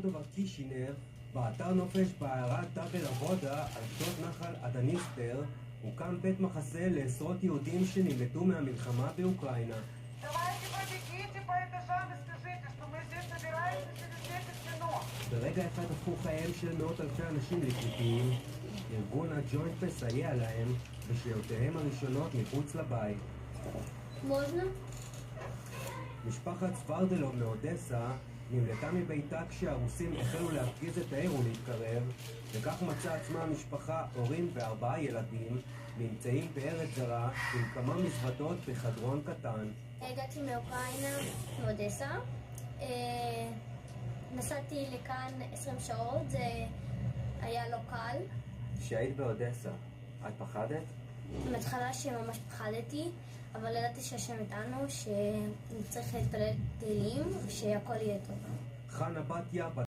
דבר קישינר, באתר נופש בעיירת דאבל אבודה על שדות נחל אדניסטר הוקם בית מחסה לעשרות יהודים שנמלטו מהמלחמה באוקראינה. ברגע אחד הפכו חייהם של מאות אלפי אנשים לפליטים. ארגון הג'וינט מסייע להם בשעותיהם הראשונות מחוץ לבית. משפחת סברדלוב מאודסה נמלטה מביתה כשהרוסים החלו להפגיז את העיר ולהתקרב, וכך מצאה עצמה המשפחה, הורים ו4 ילדים, נמצאים בארץ זרה עם כמה מזוודות בחדרון קטן. הגעתי מאוקראינה, מאודסה. נסעתי לכאן 20 שעות, זה היה לא קל. כשהיית באודסה, את פחדת? בהתחלה שממש פחדתי, אבל ידעתי שהשם איתנו, שנצטרך להתפלל תהילים ושהכל יהיה טוב. חנה בתיה